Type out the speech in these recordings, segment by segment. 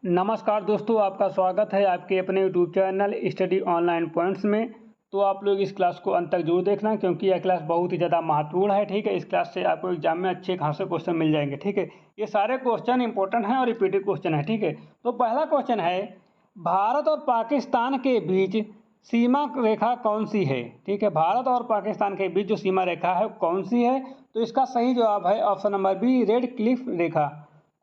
नमस्कार दोस्तों, आपका स्वागत है आपके अपने YouTube channel study online points में। तो आप लोग इस क्लास को अंत तक जरूर देखना, क्योंकि यह क्लास बहुत ही ज़्यादा महत्वपूर्ण है। ठीक है, इस क्लास से आपको एग्जाम में अच्छे खासे क्वेश्चन मिल जाएंगे। ठीक है, ये सारे क्वेश्चन इंपॉर्टेंट हैं और रिपीटेड क्वेश्चन है। ठीक है, तो पहला क्वेश्चन है, भारत और पाकिस्तान के बीच सीमा रेखा कौन सी है। ठीक है, भारत और पाकिस्तान के बीच जो सीमा रेखा है कौन सी है। तो इसका सही जवाब है option number B, Radcliffe रेखा।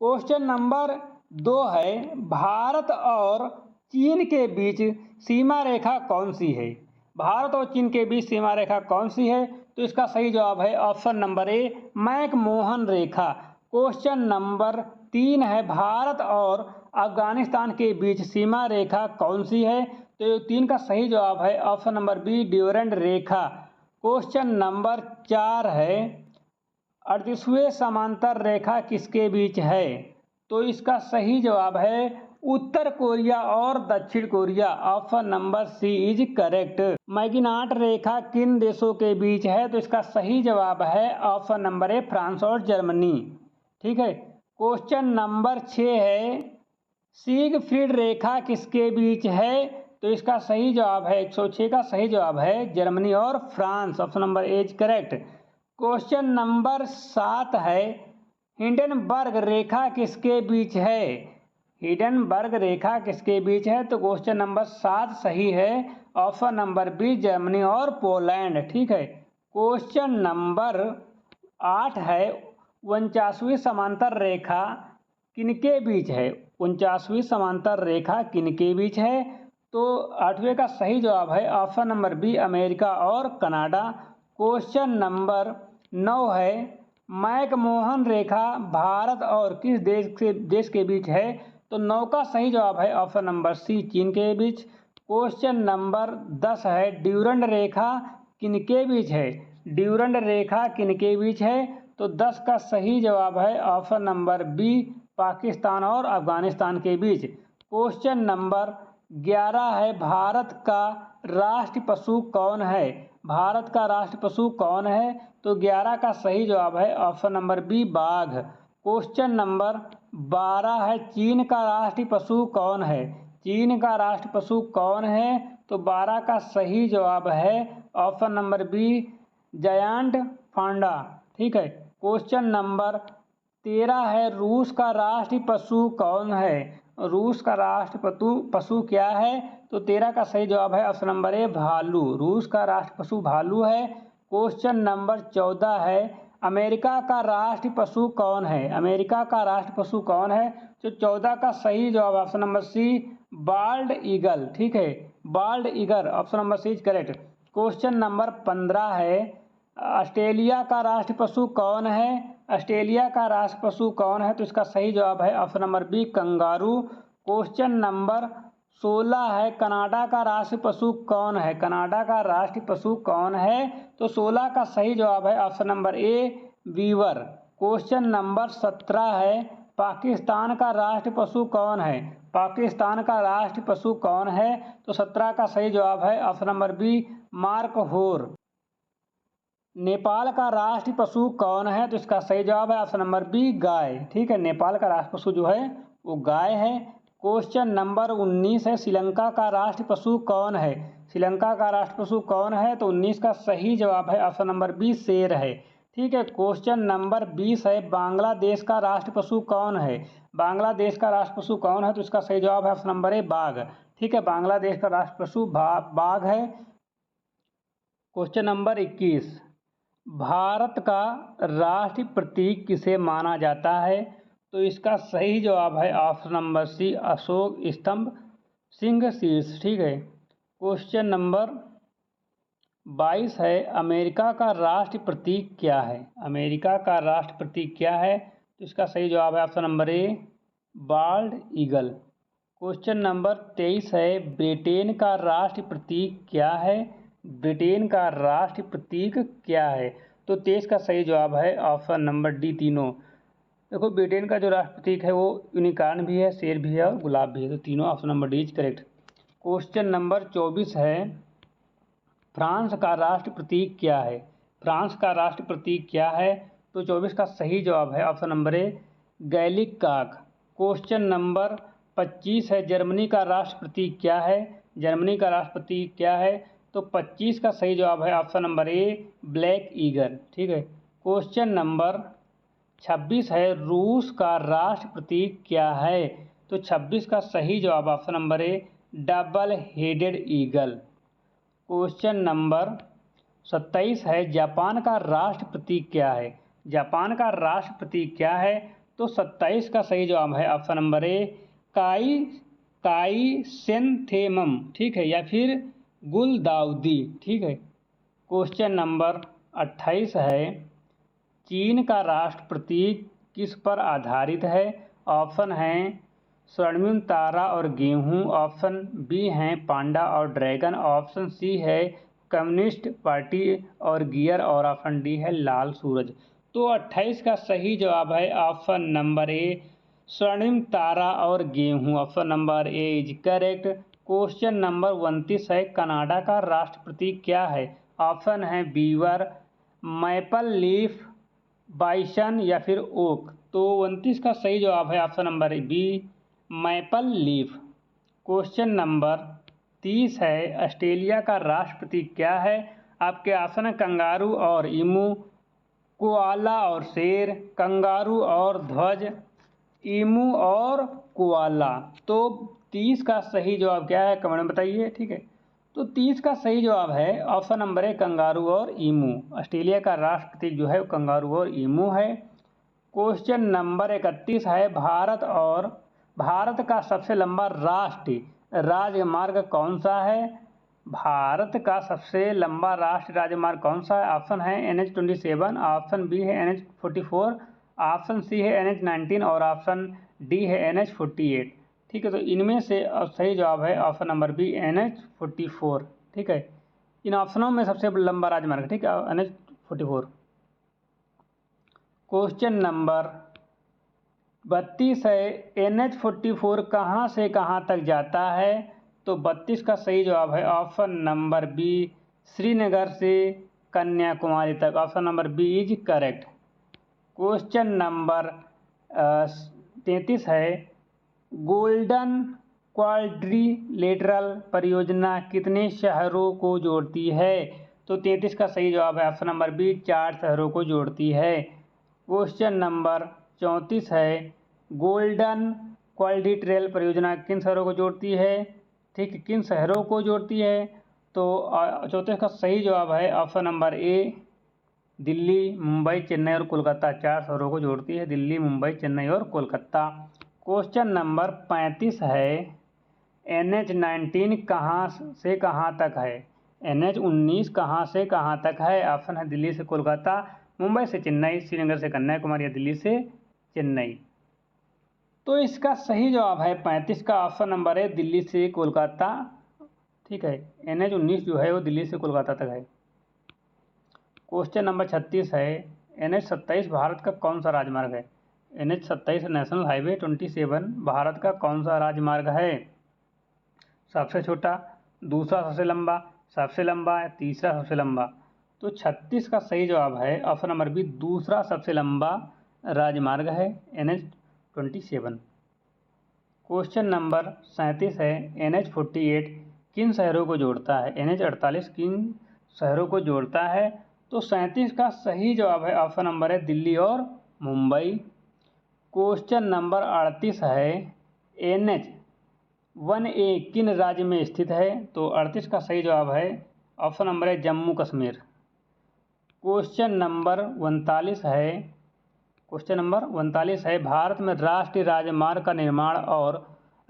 क्वेश्चन नंबर 2 है, भारत और चीन के बीच सीमा रेखा कौन सी है। भारत और चीन के बीच सीमा रेखा कौन सी है। तो इसका सही जवाब है ऑप्शन नंबर ए, मैकमोहन रेखा। क्वेश्चन नंबर 3 है, भारत और अफगानिस्तान के बीच सीमा रेखा कौन सी है। तो 3 का सही जवाब है ऑप्शन नंबर बी, ड्यूरेंट रेखा। क्वेश्चन नंबर 4 है, 38वें समांतर रेखा किसके बीच है। तो इसका सही जवाब है उत्तर कोरिया और दक्षिण Korea. Option number C is correct. Maginot रेखा किन देशों के बीच है। तो इसका सही जवाब है ऑप्शन नंबर ए, फ्रांस और जर्मनी। ठीक है, क्वेश्चन नंबर 6 है, सिगफ्रीड रेखा किसके बीच है। तो इसका सही जवाब है 106 का सही जवाब है जर्मनी और France. Option number A is correct. Question number 7 है, हिंडनबर्ग रेखा किसके बीच है। हिंडनबर्ग रेखा किसके बीच है। तो क्वेश्चन नंबर 7 सही है, ऑप्शन नंबर बी, जर्मनी और पोलैंड। ठीक है, क्वेश्चन नंबर 8 है, 49वीं समांतर रेखा किनके बीच है। 49वीं समांतर रेखा किनके बीच है। तो 8वें का सही जवाब है ऑप्शन नंबर बी, अमेरिका और कनाडा। क्वेश्चन नंबर 9 है, मैकमोहन रेखा भारत और किस देश के बीच है। तो 9 का सही जवाब है ऑप्शन नंबर सी, चीन के बीच। क्वेश्चन नंबर 10 है, ड्यूरेंट रेखा किनके बीच है। ड्यूरेंट रेखा किनके बीच है। तो 10 का सही जवाब है ऑप्शन नंबर बी, पाकिस्तान और अफगानिस्तान के बीच। क्वेश्चन नंबर 11 है, भारत का राष्ट्रीय पशु कौन है। भारत का राष्ट्रीय पशु कौन है। तो 11 का सही जवाब है ऑप्शन नंबर बी, बाघ। क्वेश्चन नंबर 12 है, चीन का राष्ट्रीय पशु कौन है। चीन का राष्ट्रीय पशु कौन है। तो 12 का सही जवाब है ऑप्शन नंबर बी, जायंट पांडा। ठीक है, क्वेश्चन नंबर 13 है, रूस का राष्ट्रीय पशु कौन है। रूस का राष्ट्रीय पशु क्या है। तो 13 का सही जवाब है ऑप्शन नंबर ए, भालू। रूस का राष्ट्रीय पशु भालू है। क्वेश्चन नंबर 14 है, अमेरिका का राष्ट्रीय पशु कौन है। अमेरिका का राष्ट्रीय पशु कौन है। तो 14 का सही जवाब option number c, bald eagle. ठीक है, bald eagle, option number C is correct. Question number 15 है, ऑस्ट्रेलिया का राष्ट्रीय पशु कौन है। ऑस्ट्रेलिया का राष्ट्रीय पशु कौन है। तो इसका सही जवाब है option number b, kangaroo. Question number 16 है, कनाडा का राष्ट्रीय पशु कौन है। कनाडा का राष्ट्रीय पशु कौन है। तो 16 का सही जवाब है ऑप्शन नंबर ए, बीवर। क्वेश्चन नंबर 17 है, पाकिस्तान का राष्ट्रीय पशु कौन है। पाकिस्तान का राष्ट्रीय पशु कौन है। तो 17 का सही जवाब है ऑप्शन नंबर बी, मार्क होर। नेपाल का राष्ट्रीय पशु कौन है। तो इसका सही जवाब है ऑप्शन नंबर बी, गाय। ठीक है, नेपाल का राष्ट्रीय पशु जो है वो गाय है। क्वेश्चन नंबर 19 है, श्रीलंका का राष्ट्रीय पशु कौन है। श्रीलंका का राष्ट्रीय पशु कौन है। तो 19 का सही जवाब है ऑप्शन नंबर बी, शेर है। ठीक है, क्वेश्चन नंबर 20 है, बांग्लादेश का राष्ट्रीय पशु कौन है। बांग्लादेश का राष्ट्रीय पशु कौन है। तो इसका सही जवाब है ऑप्शन नंबर ए, बाघ। ठीक है, बांग्लादेश का राष्ट्रीय पशु बाघ है। क्वेश्चन नंबर 21, भारत का राष्ट्रीय प्रतीक किसे माना जाता है। तो इसका सही जवाब है ऑप्शन नंबर सी, अशोक स्तंभ, सिंह शीर्ष। ठीक है, क्वेश्चन नंबर 22 है, अमेरिका का राष्ट्रीय प्रतीक क्या है। अमेरिका का राष्ट्रीय प्रतीक क्या है। तो इसका सही जवाब है ऑप्शन नंबर ए, बाल्ड ईगल। क्वेश्चन नंबर 23 है, ब्रिटेन का राष्ट्रीय प्रतीक क्या है। ब्रिटेन का राष्ट्रीय प्रतीक क्या है। तो 23 का सही जवाब है ऑप्शन नंबर डी, तीनों। देखो, ब्रिटेन का जो राष्ट्रीय प्रतीक है वो यूनिकॉर्न भी है, शेर भी है और गुलाब भी है। तो तीनों option number D is correct. Question number 24 है, फ्रांस का राष्ट्रीय प्रतीक क्या है। फ्रांस का राष्ट्रीय प्रतीक क्या है। तो 24 का सही जवाब है ऑप्शन नंबर ए, गैलिक काक। क्वेश्चन नंबर 25 है जर्मनी का राष्ट्रपति क्या है, जर्मनी का राष्ट्रपति क्या है, तो 25 का सही जवाब है ऑप्शन नंबर ए ब्लैक ईगल। ठीक है। क्वेश्चन नंबर 26 है रूस का राष्ट्रपति क्या है, तो 26 का सही जवाब option number A double headed eagle. Question number 27 है जापान का राष्ट्रपति क्या है, जापान का राष्ट्रपति क्या है, तो 27 का सही जवाब है ऑप्शन नंबर ए काई सेंथेमम। ठीक है, या फिर गुलदाउदी। ठीक है। क्वेश्चन नंबर 28 है चीन का राष्ट्र प्रतीक किस पर आधारित है, ऑप्शन हैं स्वर्णिम तारा और गेहूं, ऑप्शन बी हैं पांडा और ड्रैगन, ऑप्शन सी है कम्युनिस्ट पार्टी और गियर, और ऑप्शन डी है लाल सूरज। तो 28 का सही जवाब है ऑप्शन नंबर ए स्वर्णिम तारा और गेहूं, option number A is correct. Question number 29 है कनाडा का राष्ट्रपति क्या है, ऑप्शन है बीवर, मैपल लीफ, बाइसन या फिर ओक। तो 29 का सही जवाब है option number b maple leaf. Question number 30 है ऑस्ट्रेलिया का राष्ट्रपति क्या है, आपके ऑप्शन है कंगारू और ईमू, कोआला और शेर, कंगारू और ध्वज, ईमू और कोआला। तो 30 का सही जवाब क्या है कमेंट में बताइए। ठीक है। तो 30 का सही जवाब है ऑप्शन नंबर ए कंगारू और ईमू। ऑस्ट्रेलिया का राष्ट्रपति जो है वो कंगारू और ईमू है। क्वेश्चन नंबर 31 है भारत का सबसे लंबा राष्ट्रीय राजमार्ग कौन सा है, भारत का सबसे लंबा राष्ट्रीय राजमार्ग कौन सा है, ऑप्शन है NH27, ऑप्शन बी है NH44, ऑप्शन सी है NH19 और ऑप्शन डी है NH48। ठीक है। तो इनमें से सही जवाब है ऑप्शन नंबर बी NH44। ठीक है। इन ऑप्शनों में सबसे लंबा राजमार्ग, ठीक है, NH44। क्वेश्चन नंबर 32 है NH44 कहाँ से कहाँ तक जाता है, तो 32 का सही जवाब है ऑप्शन नंबर बी श्रीनगर से कन्याकुमारी तक, option number B is correct. Question number 33 है गोल्डन क्वाड्रिलेटरल परियोजना कितने शहरों को जोड़ती है, तो 33 का सही जवाब है ऑप्शन नंबर बी 4 शहरों को जोड़ती है। क्वेश्चन नंबर 34 है गोल्डन क्वाड्रिलेटरल परियोजना किन शहरों को जोड़ती है, ठीक है, किन शहरों को जोड़ती है, तो 34 का सही जवाब है ऑप्शन नंबर ए दिल्ली, मुंबई, चेन्नई और कोलकाता। 4 शहरों को जोड़ती है, दिल्ली, मुंबई, चेन्नई और कोलकाता। क्वेश्चन नंबर 35 है NH19 कहाँ से कहाँ तक है, NH19 कहाँ से कहाँ तक है, ऑप्शन है दिल्ली से कोलकाता, मुंबई से चेन्नई, श्रीनगर से कन्याकुमारी या दिल्ली से चेन्नई। तो इसका सही जवाब है 35 का ऑप्शन नंबर है दिल्ली से कोलकाता। ठीक है। NH19 जो है वो दिल्ली से कोलकाता तक है। क्वेश्चन नंबर 36 है NH27 भारत का कौन सा राजमार्ग है, NH27 नेशनल हाईवे 27 भारत का कौन सा राजमार्ग है, सबसे छोटा, दूसरा सबसे लंबा, तीसरा सबसे लंबा। तो 36 का सही जवाब है ऑप्शन नंबर बी दूसरा सबसे लंबा राजमार्ग है NH27। क्वेश्चन नंबर 37 है NH48 किन शहरों को जोड़ता है, NH48 किन शहरों को जोड़ता है, तो 37 का सही जवाब है ऑप्शन नंबर है दिल्ली और मुंबई। क्वेश्चन नंबर 38 है NH1A किन राज्य में स्थित है, तो 38 का सही जवाब है ऑप्शन नंबर है जम्मू कश्मीर। क्वेश्चन नंबर 39 है भारत में राष्ट्रीय राजमार्ग का निर्माण और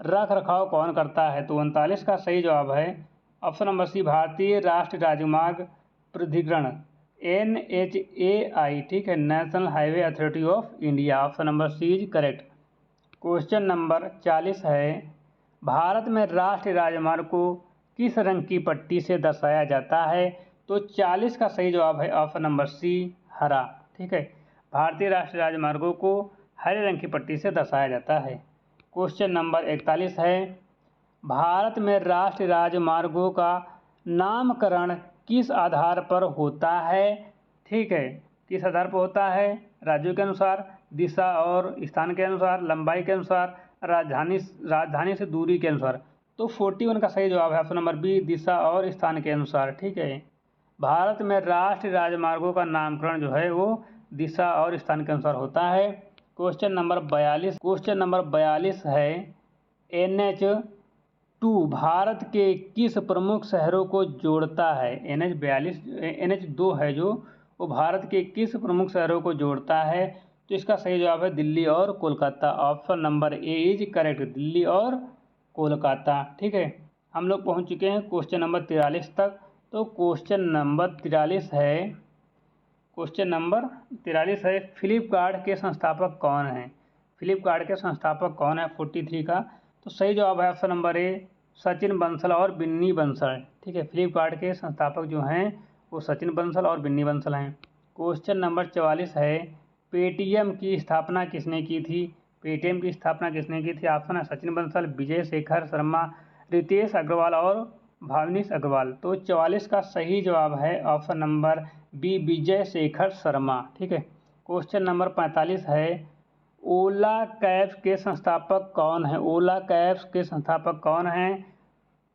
रख रखाव कौन करता है, तो 39 का सही जवाब है ऑप्शन नंबर सी भारतीय राष्ट्रीय राजमार्ग प्राधिकरण NHAI। ठीक है, national highway authority of India, option number C is correct. Question number 40 है भारत में राष्ट्रीय राजमार्ग को किस रंग की पट्टी से दर्शाया जाता है, तो 40 का सही जवाब है ऑप्शन नंबर सी हरा। ठीक है, भारतीय राष्ट्रीय राजमार्गों को हरे रंग की पट्टी से दर्शाया जाता है। क्वेश्चन नंबर 41 है भारत में राष्ट्रीय राजमार्गों का नामकरण किस आधार पर होता है, ठीक है, किस आधार पर होता है, राज्यों के अनुसार, दिशा और स्थान के अनुसार, लंबाई के अनुसार, राजधानी राजधानी से दूरी के अनुसार। तो 41 का सही जवाब है ऑप्शन नंबर बी, दिशा और स्थान के अनुसार। ठीक है, भारत में राष्ट्रीय राजमार्गों का नामकरण जो है वो दिशा और स्थान के अनुसार होता है। क्वेश्चन नंबर 42 है, NH2 भारत के किस प्रमुख शहरों को जोड़ता है? NH2 है जो वो भारत के किस प्रमुख शहरों को जोड़ता है? तो इसका सही जवाब है दिल्ली और Kolkata. Option number A is correct, Delhi और कोलकाता। ठीक है, हम लोग पहुंच चुके हैं क्वेश्चन नंबर 43 तक। तो क्वेश्चन नंबर 43 है, फ्लिपकार्ट के संस्थापक कौन हैं? फ्लिपकार्ट के संस्थापक कौन है 43 का? तो सही जवाब है ऑप्शन नंबर ए, सचिन बंसल और बिन्नी बंसल। ठीक है, फ्लिपकार्ट के संस्थापक जो हैं वो सचिन बंसल और बिन्नी बंसल हैं। क्वेश्चन नंबर 44 है, पेटीएम की स्थापना किसने की थी? पेटीएम की स्थापना किसने की थी? ऑप्शन है सचिन बंसल, विजय शेखर शर्मा, रितेश अग्रवाल और भावनीश अग्रवाल। तो 44 का सही जवाब है option number B, Vijay Shekhar Sharma. ठीक है, क्वेश्चन नंबर 45 है, ओला कैब्स के संस्थापक कौन है? ओला कैब्स के संस्थापक कौन हैं?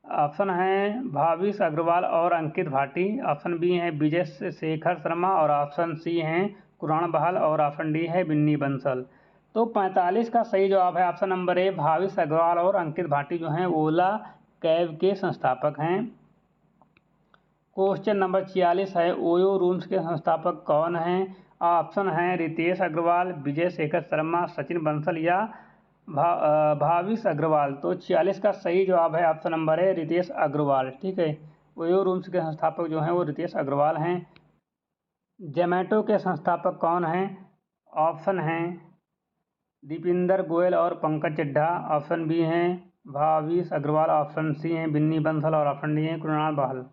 ऑप्शन है भाविश अग्रवाल और अंकित भाटी, ऑप्शन बी है विजय शेखर शर्मा और ऑप्शन सी हैं कुरान बहाल और ऑप्शन डी है बिन्नी बंसल। तो 45 का सही जवाब है option number a, Bhavish Aggarwal और अंकित भाटी जो हैं ओला कैब के संस्थापक हैं। क्वेश्चन नंबर 46 है, ओयो रूम्स के संस्थापक कौन हैं? ऑप्शन हैं रितेश अग्रवाल, विजय शेखर शर्मा, सचिन बंसल या भाविश अग्रवाल। तो 46 का सही जवाब है ऑप्शन नंबर है रितेश अग्रवाल। ठीक है, ओयो रूम्स के संस्थापक जो हैं वो रितेश अग्रवाल हैं। जोमेटो के संस्थापक कौन हैं? ऑप्शन हैं दीपिंदर गोयल और पंकज चड्ढा, ऑप्शन बी हैं भाविश अग्रवाल, ऑप्शन सी हैं बिन्नी बंसल और ऑप्शन डी हैं कुणाल बहल।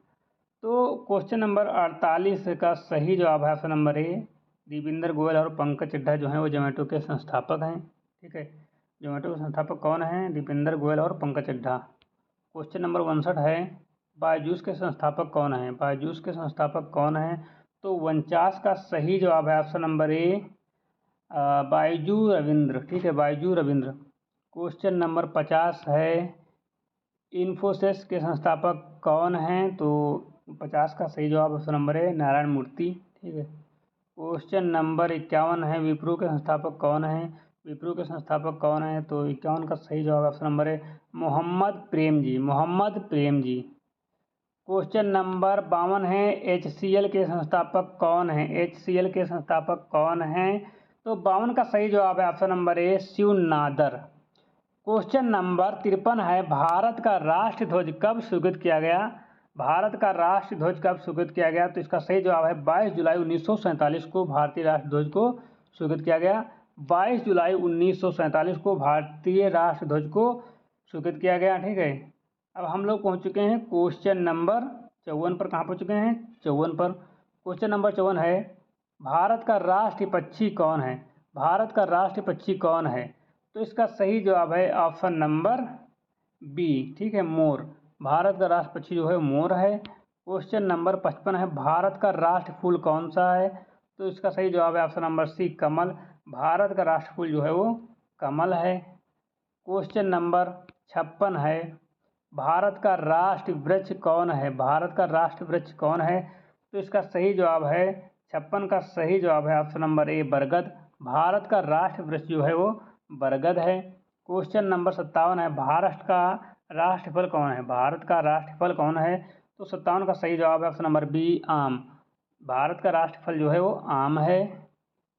तो क्वेश्चन नंबर 48 का सही जवाब है ऑप्शन नंबर ए, दीपिंदर गोयल और पंकज चड्ढा जो हैं वो जोमेटो के संस्थापक हैं। ठीक है, जोमेटो के संस्थापक कौन हैं? दीपिंदर गोयल और पंकज चड्ढा। क्वेश्चन नंबर 59 है, बायजूस के संस्थापक कौन हैं? बायजूस के संस्थापक कौन हैं? तो 49 का सही जवाब है ऑप्शन नंबर ए, बायजू रविंद्र। ठीक है, बायजू रविंद्र। क्वेश्चन नंबर 50 है, इन्फोसिस के संस्थापक कौन हैं? तो 50 का सही जवाब ऑप्शन नंबर है नारायण मूर्ति। ठीक है, क्वेश्चन नंबर 51 है, विप्रो के संस्थापक कौन हैं? विप्रो के संस्थापक कौन हैं? तो 51 का सही जवाब ऑप्शन नंबर है मोहम्मद प्रेम जी। क्वेश्चन नंबर 52 है, HCL के संस्थापक कौन हैं? HCL के संस्थापक कौन हैं? तो 52 का सही जवाब है option number A, Shiv Nadar. Question number 53 है, भारत का राष्ट्रीय ध्वज कब स्वीकृत किया गया? भारत का राष्ट्रीय ध्वज कब स्वीकृत किया गया? तो इसका सही जवाब है 22 जुलाई 1947 को भारतीय राष्ट्रीय ध्वज को स्वीकृत किया गया। 22 जुलाई 1947 को भारतीय राष्ट्रीय ध्वज को स्वीकृत किया गया। ठीक है, अब हम लोग पहुंच चुके हैं क्वेश्चन नंबर 54 पर। कहाँ पहुंच चुके हैं? 54 पर। क्वेश्चन नंबर 54 है, भारत का राष्ट्रीय पक्षी कौन है? भारत का राष्ट्रीय पक्षी कौन है? तो इसका सही जवाब है ऑप्शन नंबर बी। ठीक है, मोर। भारत का राष्ट्र पक्षी जो है मोर है। क्वेश्चन नंबर 55 है, भारत का राष्ट्र फूल कौन सा है? तो इसका सही जवाब है ऑप्शन नंबर सी, कमल। भारत का राष्ट्र फूल जो है वो कमल है। क्वेश्चन नंबर 56 है, भारत का राष्ट्र वृक्ष कौन है? भारत का राष्ट्र वृक्ष कौन है? तो इसका सही जवाब है 56 का सही जवाब है ऑप्शन नंबर ए, बरगद। भारत का राष्ट्र वृक्ष जो है वो बरगद है। क्वेश्चन नंबर 57 है, भारत का राष्ट्रफल कौन है? भारत का राष्ट्रफल कौन है? तो 57 का सही जवाब है ऑप्शन नंबर बी, आम। भारत का राष्ट्रफल जो है वो आम है।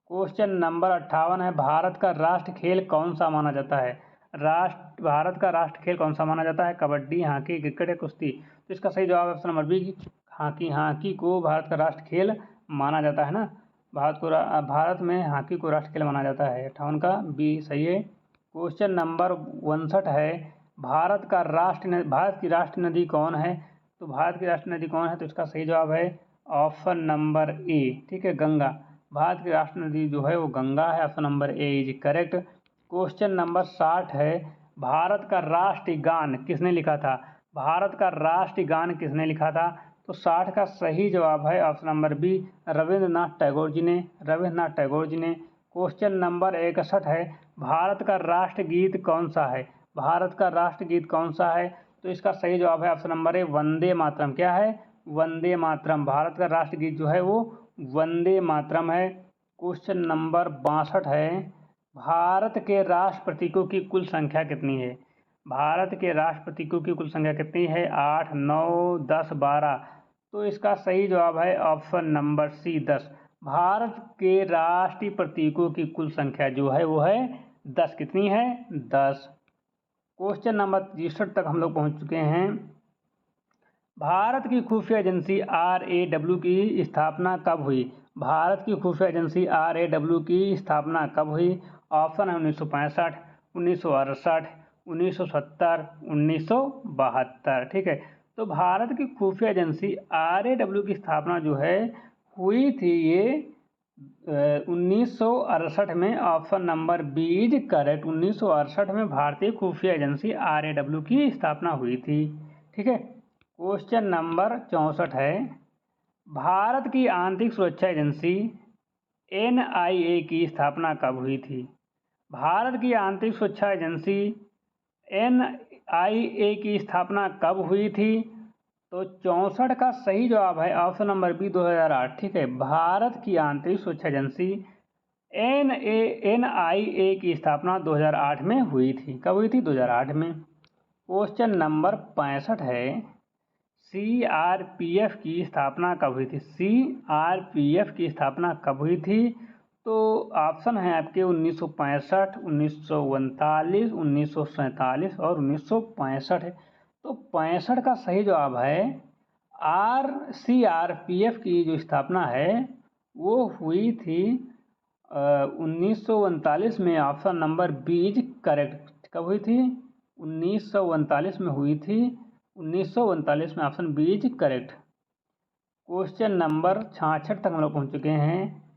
क्वेश्चन नंबर 58 है, भारत का राष्ट्र खेल कौन सा माना जाता है? भारत का राष्ट्र खेल कौन सा माना जाता है? कबड्डी, हॉकी, क्रिकेट या कुश्ती? तो इसका सही जवाब है ऑप्शन नंबर बी, हॉकी को भारत का राष्ट्र खेल माना जाता है ना। भारत में हॉकी को राष्ट्र खेल माना जाता है। 58 का बी सही है। क्वेश्चन नंबर 59 है, भारत की राष्ट्रीय नदी कौन है? तो भारत की राष्ट्रीय नदी कौन है? तो इसका सही जवाब है ऑप्शन नंबर ए। ठीक है, गंगा। भारत की राष्ट्रीय नदी जो है वो गंगा है। Option number A is correct. Question number 60 है, भारत का राष्ट्रीय गान किसने लिखा था? भारत का राष्ट्रीय गान किसने लिखा था? तो 60 का सही जवाब है option number B, Rabindranath Tagore ji ने। क्वेश्चन नंबर 61 है, भारत का राष्ट्रगीत कौन सा है? भारत का राष्ट्रगीत कौन सा है? तो इसका सही जवाब है ऑप्शन नंबर ए वंदे मातरम। क्या है? वंदे मातरम। भारत का राष्ट्रगीत जो है वो वंदे मातरम है। क्वेश्चन नंबर 62 है, भारत के राष्ट्र प्रतीकों की कुल संख्या कितनी है? भारत के राष्ट्र प्रतीकों की कुल संख्या कितनी है? 8, 9, 10, 12। तो इसका सही जवाब है ऑप्शन नंबर सी 10। भारत के राष्ट्रीय प्रतीकों की कुल संख्या जो है वो है 10। कितनी है? 10। क्वेश्चन नंबर 63 तक हम लोग पहुंच चुके हैं। भारत की खुफिया एजेंसी RAW की स्थापना कब हुई? भारत की खुफिया एजेंसी RAW की स्थापना कब हुई? ऑप्शन है 1965, 1968, 1970, 1972। ठीक है, तो भारत की खुफिया एजेंसी RAW की स्थापना जो है हुई थी ये 1968 में। Option number B is correct. 1968 में भारतीय खुफिया एजेंसी RAW की स्थापना हुई थी। ठीक है, क्वेश्चन नंबर 64 है, भारत की आंतरिक सुरक्षा एजेंसी NIA की स्थापना कब हुई थी? भारत की आंतरिक सुरक्षा एजेंसी NIA की स्थापना कब हुई थी? तो 64 का सही जवाब है ऑप्शन नंबर बी 2008। ठीक है, भारत की आंतरिक सुरक्षा एजेंसी NIA की स्थापना 2008 में हुई थी। कब हुई थी? 2008 में। क्वेश्चन नंबर 65 है, CRPF की स्थापना कब हुई थी? CRPF की स्थापना कब हुई थी? तो ऑप्शन है आपके 1965, 1939, 1947 और 1965 है। तो 65 का सही जवाब है CRPF की जो स्थापना है वो हुई थी 1939 में। Option number B is correct. कब हुई थी? 1939 में हुई थी। 1939 में option B is correct. Question number 66 तक हम लोग पहुँच चुके हैं।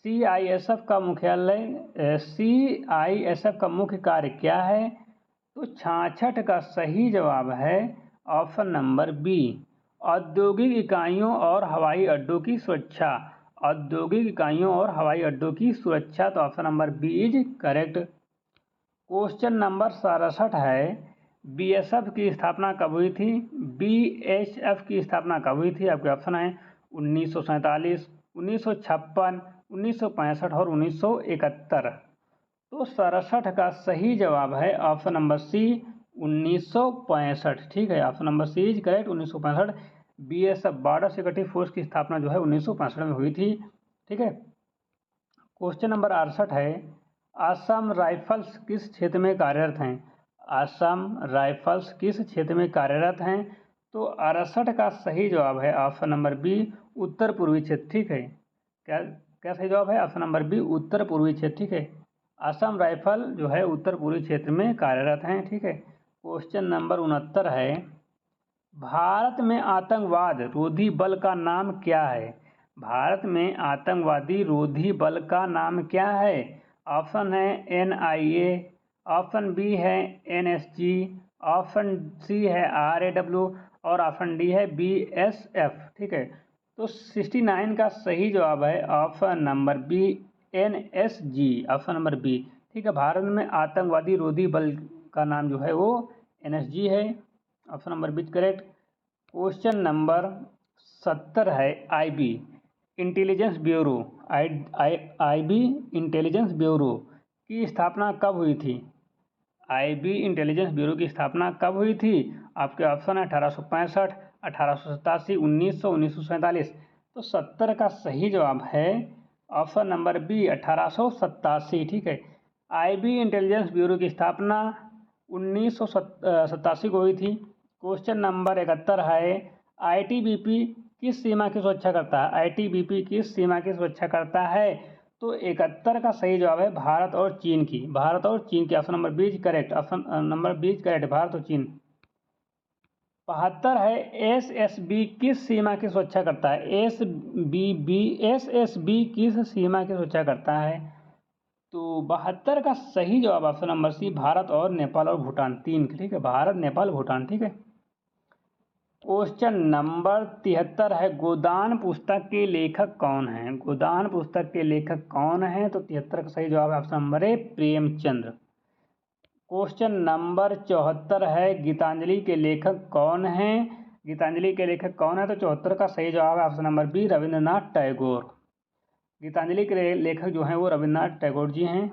CISF का मुख्यालय CISF का मुख्य कार्य क्या है? तो 66 का सही जवाब है ऑप्शन नंबर बी, औद्योगिक इकाइयों और हवाई अड्डों की सुरक्षा। औद्योगिक इकाइयों और हवाई अड्डों की सुरक्षा। तो option number B is correct. Question number 67 है, BSF की स्थापना कब हुई थी? BSF की स्थापना कब हुई थी? आपके ऑप्शन है 1947, 1956, 1965 और 1971। तो 67 का सही जवाब है ऑप्शन नंबर सी 1965। ठीक है, option number C is correct. 1965 BSF border security force की स्थापना जो है 1965 में हुई थी। ठीक है, क्वेश्चन नंबर 68 है, असम राइफल्स किस क्षेत्र में कार्यरत हैं? असम राइफल्स किस क्षेत्र में कार्यरत हैं? तो 68 का सही जवाब है ऑप्शन नंबर बी उत्तर पूर्वी क्षेत्र। ठीक है, क्या क्या सही जवाब है? ऑप्शन नंबर बी उत्तर पूर्वी क्षेत्र। ठीक है, असम राइफल जो है उत्तर पूर्वी क्षेत्र में कार्यरत हैं। ठीक है, क्वेश्चन नंबर 69 है, भारत में आतंकवाद रोधी बल का नाम क्या है? भारत में आतंकवादी रोधी बल का नाम क्या है? ऑप्शन है NIA, ऑप्शन बी है NSG, ऑप्शन सी है RAW और ऑप्शन डी है BSF। ठीक है, तो 69 का सही जवाब है option number B NSG। Option number B. ठीक है, भारत में आतंकवादी रोधी बल का नाम जो है वो NSG है। Option number B correct. Question number 70 है, IB intelligence bureau IB intelligence bureau की स्थापना कब हुई थी? IB इंटेलिजेंस ब्यूरो की स्थापना कब हुई थी? आपके ऑप्शन है 1865, 1887, 1900, 1947। तो 70 का सही जवाब है ऑप्शन नंबर बी 1887। ठीक है, IB इंटेलिजेंस ब्यूरो की स्थापना 1987 को हुई थी। क्वेश्चन नंबर 71 है, ITBP किस सीमा की सुरक्षा करता है? ITBP किस सीमा की सुरक्षा करता है? तो 71 का सही जवाब है भारत और चीन की। भारत और चीन की। Option number B correct. Option number B correct, Bharat और चीन। 72 है, SSB किस सीमा की सुरक्षा करता है? SSB किस सीमा की सुरक्षा करता है? तो 72 का सही जवाब ऑप्शन नंबर सी भारत और नेपाल और भूटान। 3। ठीक है, भारत, नेपाल, भूटान। ठीक है, क्वेश्चन नंबर 73 है, गोदान पुस्तक के लेखक कौन हैं? गोदान पुस्तक के लेखक कौन हैं? तो 73 का सही जवाब है ऑप्शन नंबर ए, प्रेमचंद्र। क्वेश्चन नंबर 74 है, गीतांजलि के लेखक कौन हैं? गीतांजलि के लेखक कौन है? तो 74 का सही जवाब है option number B, Rabindranath Tagore. Gitanjali के लेखक जो हैं वो रविंद्रनाथ टैगोर जी हैं।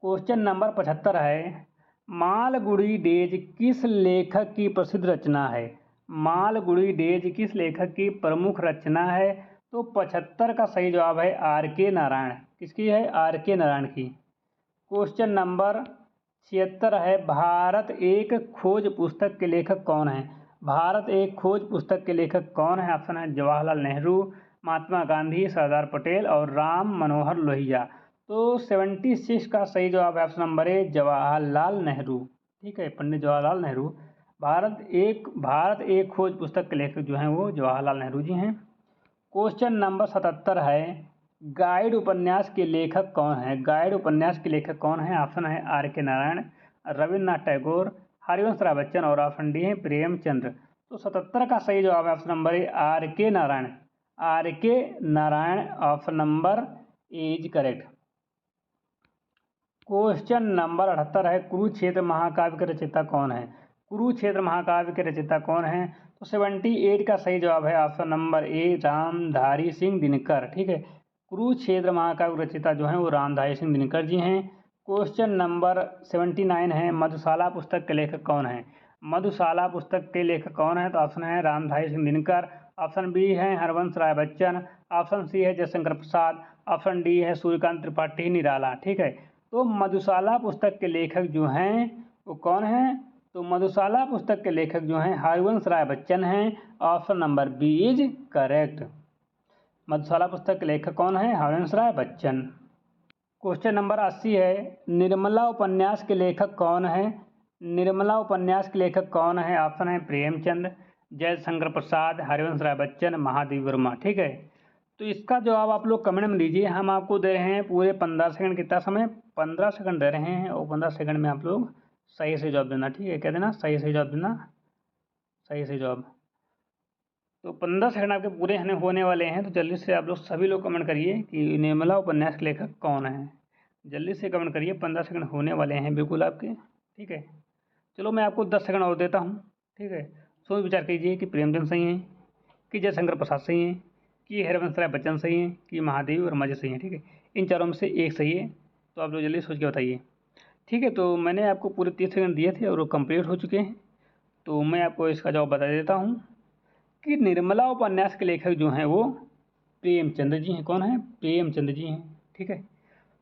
क्वेश्चन नंबर 75 है, मालगुडी डेज किस लेखक की प्रसिद्ध रचना है? मालगुडी डेज किस लेखक की प्रमुख रचना है? तो 75 का सही जवाब है आर के नारायण। किसकी है? आर के नारायण की। क्वेश्चन नंबर 76 है, भारत एक खोज पुस्तक के लेखक कौन है? भारत एक खोज पुस्तक के लेखक कौन है? ऑप्शन है जवाहरलाल नेहरू, महात्मा गांधी, सरदार पटेल और राम मनोहर लोहिया। तो 76 का सही जवाब है ऑप्शन नंबर ए, जवाहरलाल नेहरू। ठीक है, पंडित जवाहरलाल नेहरू। भारत एक खोज पुस्तक के लेखक जो हैं वो जवाहरलाल नेहरू जी हैं। क्वेश्चन नंबर 77 है, गाइड उपन्यास के लेखक कौन है? गाइड उपन्यास के लेखक कौन है? ऑप्शन है आर के नारायण, रविन्द्रनाथ टैगोर, हरिवंश राय बच्चन और ऑप्शन डी है प्रेमचंद्र। तो 77 का सही जवाब है ऑप्शन नंबर ए, आर के नारायण। आर के Narayan option number A is correct. Question number 78 है, कुरुक्षेत्र महाकाव्य के रचयिता कौन है? कुरुक्षेत्र महाकाव्य के रचयिता कौन है? तो 78 का सही जवाब है ऑप्शन नंबर ए, रामधारी सिंह दिनकर। ठीक है, कुरुक्षेत्र महाकाव्य रचयिता जो हैं वो रामधारी सिंह दिनकर जी हैं। क्वेश्चन नंबर 79 है, मधुशाला पुस्तक के लेखक कौन है? मधुशाला पुस्तक के लेखक कौन है? तो ऑप्शन है रामधारी सिंह दिनकर, ऑप्शन बी है हरवंश राय बच्चन, ऑप्शन सी है जयशंकर प्रसाद, ऑप्शन डी है सूर्यकांत त्रिपाठी निराला। ठीक है, तो मधुशाला पुस्तक के लेखक जो हैं वो कौन हैं? तो मधुशाला पुस्तक के लेखक जो हैं हरिवंश राय बच्चन हैं। Option number B is correct. Madhushala पुस्तक के लेखक कौन है? हरिवंश राय बच्चन। क्वेश्चन नंबर 80 है, निर्मला उपन्यास के लेखक कौन है? निर्मला उपन्यास के लेखक कौन है? ऑप्शन है प्रेमचंद, जयशंकर प्रसाद, हरिवंश राय बच्चन, महादेवी वर्मा। ठीक है, तो इसका जवाब आप लोग कमेंट में दीजिए। हम आपको दे रहे हैं पूरे 15 सेकंड। कितना समय? 15 सेकंड दे रहे हैं और 15 सेकंड में आप लोग सही से जवाब देना। ठीक है, कह देना सही से जवाब देना, सही से जवाब। तो 15 सेकंड आपके पूरे होने वाले हैं, तो जल्दी से आप लोग सभी लोग कमेंट करिए कि निर्मला उपन्यास के लेखक कौन है। जल्दी से कमेंट करिए, 15 सेकंड होने वाले हैं बिल्कुल आपके। ठीक है, चलो मैं आपको 10 सेकंड और देता हूँ। ठीक है, सोच विचार कीजिए कि प्रेमचंद सही हैं, कि जयशंकर प्रसाद सही हैं, कि हरिवंश राय बच्चन सही हैं, कि महादेवी वर्मा जी सही हैं। ठीक है, इन चारों में से एक सही है, तो आप लोग जल्दी सोच के बताइए। ठीक है, तो मैंने आपको पूरे 30 सेकंड दिए थे और वो कंप्लीट हो चुके हैं। तो मैं आपको इसका जवाब बता देता हूँ कि निर्मला उपन्यास के लेखक जो हैं वो प्रेमचंद जी हैं। कौन है? प्रेमचंद जी हैं। ठीक है,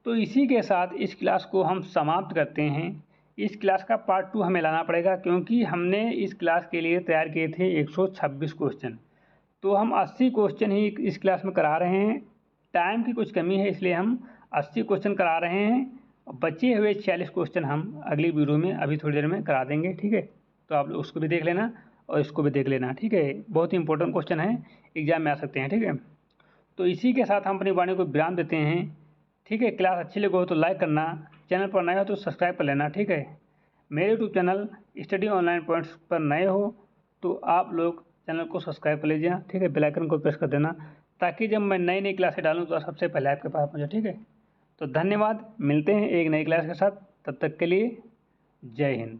तो इसी के साथ इस क्लास को हम समाप्त करते हैं। इस क्लास का पार्ट 2 हमें लाना पड़ेगा, क्योंकि हमने इस क्लास के लिए तैयार किए थे 126 क्वेश्चन, तो हम 80 क्वेश्चन ही इस क्लास में करा रहे हैं। टाइम की कुछ कमी है, इसलिए हम 80 क्वेश्चन करा रहे हैं। बचे हुए 46 क्वेश्चन हम अगली वीडियो में अभी थोड़ी देर में करा देंगे। ठीक है, तो आप लोग उसको भी देख लेना और इसको भी देख लेना। ठीक है, बहुत ही इंपॉर्टेंट क्वेश्चन है, एग्जाम में आ सकते हैं। ठीक है, तो इसी के साथ हम अपनी वाणी को विराम देते हैं। ठीक है, क्लास अच्छी लगे हो तो लाइक करना, चैनल पर नए हो तो सब्सक्राइब कर लेना। ठीक है, मेरे YouTube channel study online points पर नए हो तो आप लोग चैनल को सब्सक्राइब कर लीजिए। ठीक है, बेल आइकन को प्रेस कर देना, ताकि जब मैं नई नई क्लासें डालूँ तो सबसे पहले आपके पास पहुँचे। ठीक है, तो धन्यवाद, मिलते हैं एक नई क्लास के साथ। तब तक के लिए जय हिंद।